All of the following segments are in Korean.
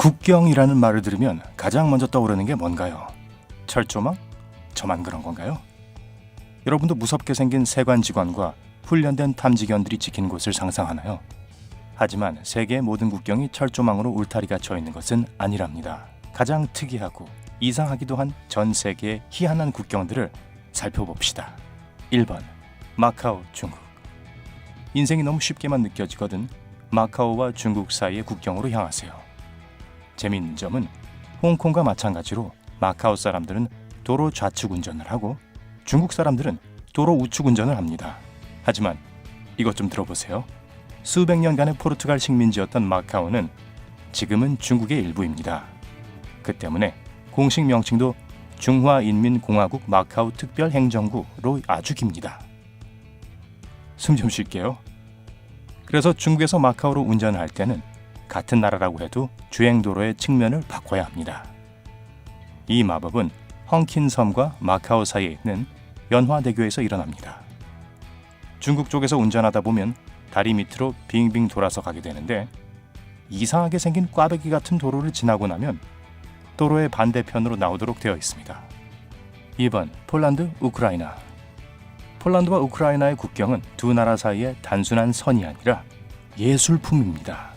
국경이라는 말을 들으면 가장 먼저 떠오르는 게 뭔가요? 철조망? 저만 그런 건가요? 여러분도 무섭게 생긴 세관직원과 훈련된 탐지견들이 지킨 곳을 상상하나요? 하지만 세계의 모든 국경이 철조망으로 울타리가 쳐 있는 것은 아니랍니다. 가장 특이하고 이상하기도 한 전 세계의 희한한 국경들을 살펴봅시다. 1번 마카오, 중국. 인생이 너무 쉽게만 느껴지거든 마카오와 중국 사이의 국경으로 향하세요. 재미있는 점은 홍콩과 마찬가지로 마카오 사람들은 도로 좌측 운전을 하고 중국 사람들은 도로 우측 운전을 합니다. 하지만 이것 좀 들어보세요. 수백 년간의 포르투갈 식민지였던 마카오는 지금은 중국의 일부입니다. 그 때문에 공식 명칭도 중화인민공화국 마카오 특별행정구로 아주 깁니다. 숨 좀 쉴게요. 그래서 중국에서 마카오로 운전할 때는 같은 나라라고 해도 주행도로의 측면을 바꿔야 합니다. 이 마법은 헝킨 섬과 마카오 사이에 있는 연화대교에서 일어납니다. 중국 쪽에서 운전하다 보면 다리 밑으로 빙빙 돌아서 가게 되는데 이상하게 생긴 꽈배기 같은 도로를 지나고 나면 도로의 반대편으로 나오도록 되어 있습니다. 2번 폴란드, 우크라이나. 폴란드와 우크라이나의 국경은 두 나라 사이의 단순한 선이 아니라 예술품입니다.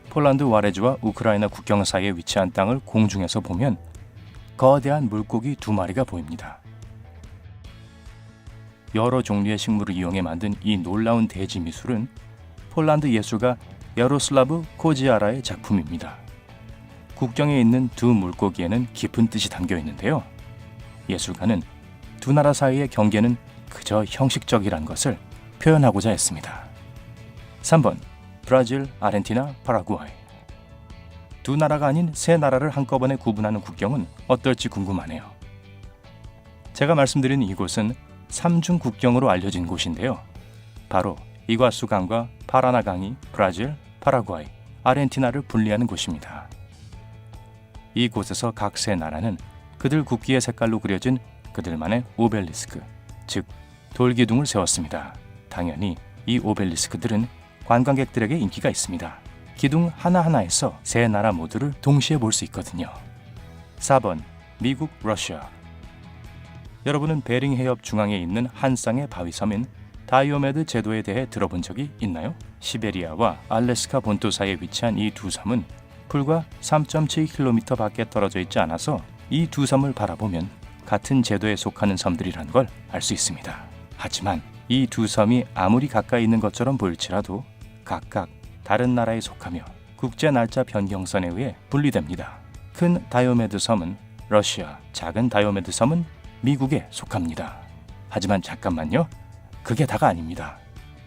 폴란드 와레주와 우크라이나 국경 사이에 위치한 땅을 공중에서 보면 거대한 물고기 두 마리가 보입니다. 여러 종류의 식물을 이용해 만든 이 놀라운 대지 미술은 폴란드 예술가 야로슬라브 코지아라의 작품입니다. 국경에 있는 두 물고기에는 깊은 뜻이 담겨 있는데요. 예술가는 두 나라 사이의 경계는 그저 형식적이란 것을 표현하고자 했습니다. 3번 브라질, 아르헨티나, 파라과이. 두 나라가 아닌 세 나라를 한꺼번에 구분하는 국경은 어떨지 궁금하네요. 제가 말씀드린 이곳은 삼중 국경으로 알려진 곳인데요. 바로 이과수 강과 파라나 강이 브라질, 파라과이, 아르헨티나를 분리하는 곳입니다. 이곳에서 각 세 나라는 그들 국기의 색깔로 그려진 그들만의 오벨리스크, 즉 돌기둥을 세웠습니다. 당연히 이 오벨리스크들은 관광객들에게 인기가 있습니다. 기둥 하나하나에서 세 나라 모두를 동시에 볼 수 있거든요. 4번 미국, 러시아. 여러분은 베링 해협 중앙에 있는 한 쌍의 바위섬인 다이오메드 제도에 대해 들어본 적이 있나요? 시베리아와 알래스카 본토 사이에 위치한 이 두 섬은 불과 3.7km 밖에 떨어져 있지 않아서 이 두 섬을 바라보면 같은 제도에 속하는 섬들이란 걸 알 수 있습니다. 하지만 이 두 섬이 아무리 가까이 있는 것처럼 보일지라도 각각 다른 나라에 속하며 국제 날짜 변경선에 의해 분리됩니다. 큰 다이오메드 섬은 러시아, 작은 다이오메드 섬은 미국에 속합니다. 하지만 잠깐만요. 그게 다가 아닙니다.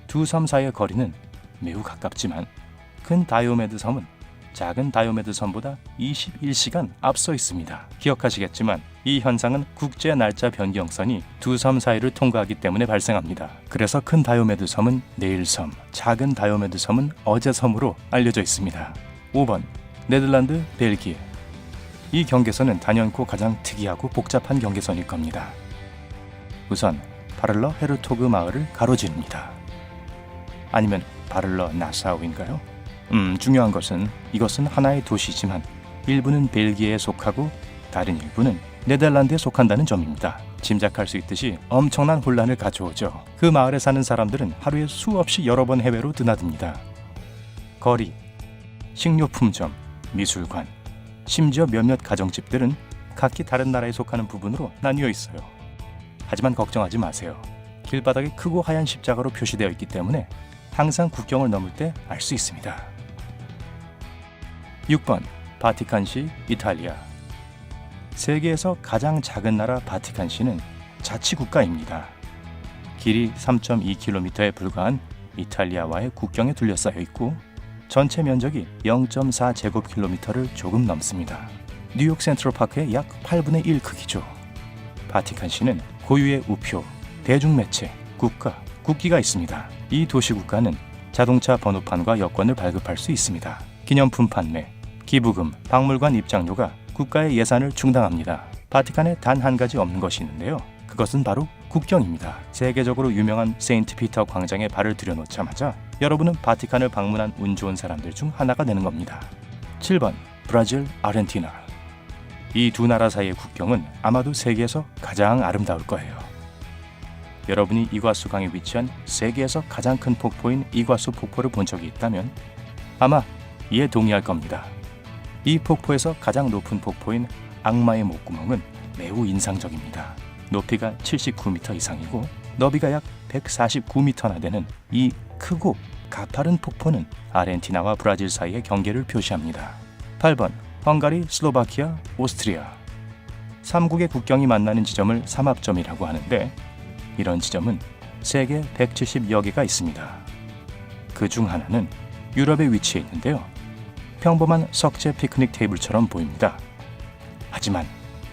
두 섬 사이의 거리는 매우 가깝지만 큰 다이오메드 섬은 작은 다이오메드 섬보다 21시간 앞서 있습니다. 기억하시겠지만 이 현상은 국제 날짜 변경선이 두 섬 사이를 통과하기 때문에 발생합니다. 그래서 큰 다이오메드 섬은 내일 섬, 작은 다이오메드 섬은 어제 섬으로 알려져 있습니다. 5번 네덜란드, 벨기에. 이 경계선은 단연코 가장 특이하고 복잡한 경계선일 겁니다. 우선 바를러 헤르토그 마을을 가로지릅니다. 아니면 바를러 나사우인가요? 중요한 것은 이것은 하나의 도시지만 일부는 벨기에에 속하고 다른 일부는 네덜란드에 속한다는 점입니다. 짐작할 수 있듯이 엄청난 혼란을 가져오죠. 그 마을에 사는 사람들은 하루에 수없이 여러 번 해외로 드나듭니다. 거리, 식료품점, 미술관, 심지어 몇몇 가정집들은 각기 다른 나라에 속하는 부분으로 나뉘어 있어요. 하지만 걱정하지 마세요. 길바닥에 크고 하얀 십자가로 표시되어 있기 때문에 항상 국경을 넘을 때 알 수 있습니다. 6번 바티칸시, 이탈리아. 세계에서 가장 작은 나라 바티칸시는 자치국가입니다. 길이 3.2km에 불과한 이탈리아와의 국경에 둘러싸여 있고 전체 면적이 0.4제곱킬로미터를 조금 넘습니다. 뉴욕 센트럴파크의 약 8분의 1 크기죠. 바티칸시는 고유의 우표, 대중매체, 국가, 국기가 있습니다. 이 도시국가는 자동차 번호판과 여권을 발급할 수 있습니다. 기념품 판매, 기부금, 박물관 입장료가 국가의 예산을 충당합니다. 바티칸에 단 한 가지 없는 것이 있는데요. 그것은 바로 국경입니다. 세계적으로 유명한 세인트 피터 광장에 발을 들여놓자마자 여러분은 바티칸을 방문한 운 좋은 사람들 중 하나가 되는 겁니다. 7번 브라질, 아르헨티나. 이 두 나라 사이의 국경은 아마도 세계에서 가장 아름다울 거예요. 여러분이 이과수 강에 위치한 세계에서 가장 큰 폭포인 이과수 폭포를 본 적이 있다면 아마 이에 동의할 겁니다. 이 폭포에서 가장 높은 폭포인 악마의 목구멍은 매우 인상적입니다. 높이가 79m 이상이고 너비가 약 149m나 되는 이 크고 가파른 폭포는 아르헨티나와 브라질 사이의 경계를 표시합니다. 8번 헝가리, 슬로바키아, 오스트리아. 3국의 국경이 만나는 지점을 삼합점이라고 하는데 이런 지점은 세계 170여 개가 있습니다. 그 중 하나는 유럽에 위치해 있는데요. 평범한 석재 피크닉 테이블처럼 보입니다. 하지만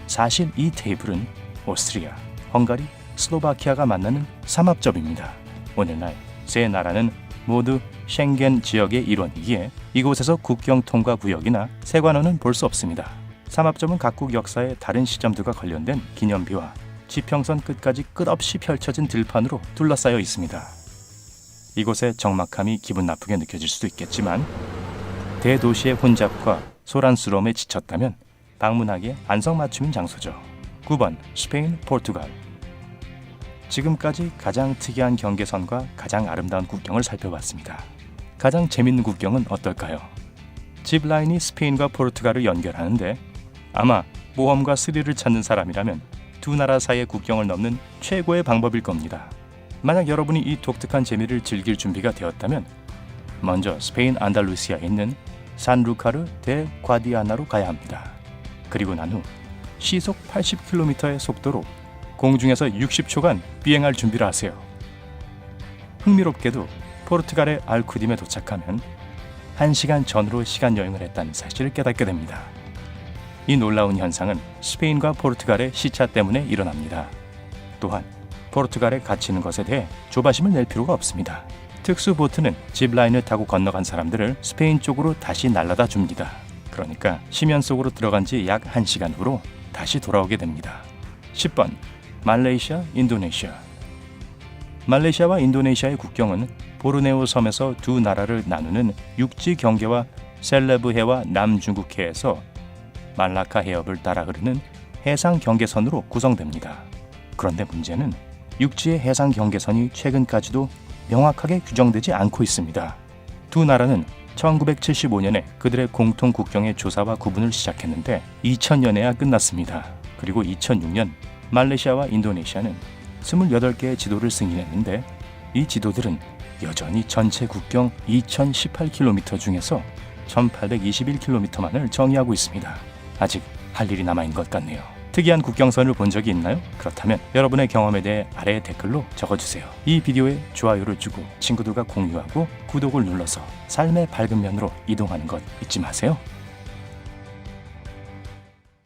사실 이 테이블은 오스트리아, 헝가리, 슬로바키아가 만나는 삼합점입니다. 오늘날 세 나라는 모두 쉥겐 지역의 일원이기에 이곳에서 국경 통과 구역이나 세관원은 볼 수 없습니다. 삼합점은 각국 역사의 다른 시점들과 관련된 기념비와 지평선 끝까지 끝없이 펼쳐진 들판으로 둘러싸여 있습니다. 이곳의 적막함이 기분 나쁘게 느껴질 수도 있겠지만 대도시의 혼잡과 소란스러움에 지쳤다면 방문하기에 안성맞춤인 장소죠. 9번 스페인, 포르투갈. 지금까지 가장 특이한 경계선과 가장 아름다운 국경을 살펴봤습니다. 가장 재밌는 국경은 어떨까요? 짚라인이 스페인과 포르투갈을 연결하는데 아마 모험과 스릴을 찾는 사람이라면 두 나라 사이의 국경을 넘는 최고의 방법일 겁니다. 만약 여러분이 이 독특한 재미를 즐길 준비가 되었다면 먼저 스페인 안달루시아에 있는 산루카르 데 과디아나로 가야 합니다. 그리고 난 후 시속 80km의 속도로 공중에서 60초간 비행할 준비를 하세요. 흥미롭게도 포르투갈의 알쿠딤에 도착하면 1시간 전으로 시간여행을 했다는 사실을 깨닫게 됩니다. 이 놀라운 현상은 스페인과 포르투갈의 시차 때문에 일어납니다. 또한 포르투갈에 갇히는 것에 대해 조바심을 낼 필요가 없습니다. 특수 보트는 짚라인을 타고 건너간 사람들을 스페인 쪽으로 다시 날라다 줍니다. 그러니까 심연 속으로 들어간 지 약 1시간 후로 다시 돌아오게 됩니다. 10번 말레이시아, 인도네시아. 말레이시아와 인도네시아의 국경은 보르네오 섬에서 두 나라를 나누는 육지 경계와 셀레브해와 남중국해에서 말라카 해협을 따라 흐르는 해상 경계선으로 구성됩니다. 그런데 문제는 육지의 해상 경계선이 최근까지도 명확하게 규정되지 않고 있습니다. 두 나라는 1975년에 그들의 공통 국경의 조사와 구분을 시작했는데 2000년에야 끝났습니다. 그리고 2006년 말레이시아와 인도네시아는 28개의 지도를 승인했는데 이 지도들은 여전히 전체 국경 2018km 중에서 1821km만을 정의하고 있습니다. 아직 할 일이 남아있는 것 같네요. 특이한 국경선을 본 적이 있나요? 그렇다면 여러분의 경험에 대해 아래 댓글로 적어주세요. 이 비디오에 좋아요를 주고 친구들과 공유하고 구독을 눌러서 삶의 밝은 면으로 이동하는 것 잊지 마세요.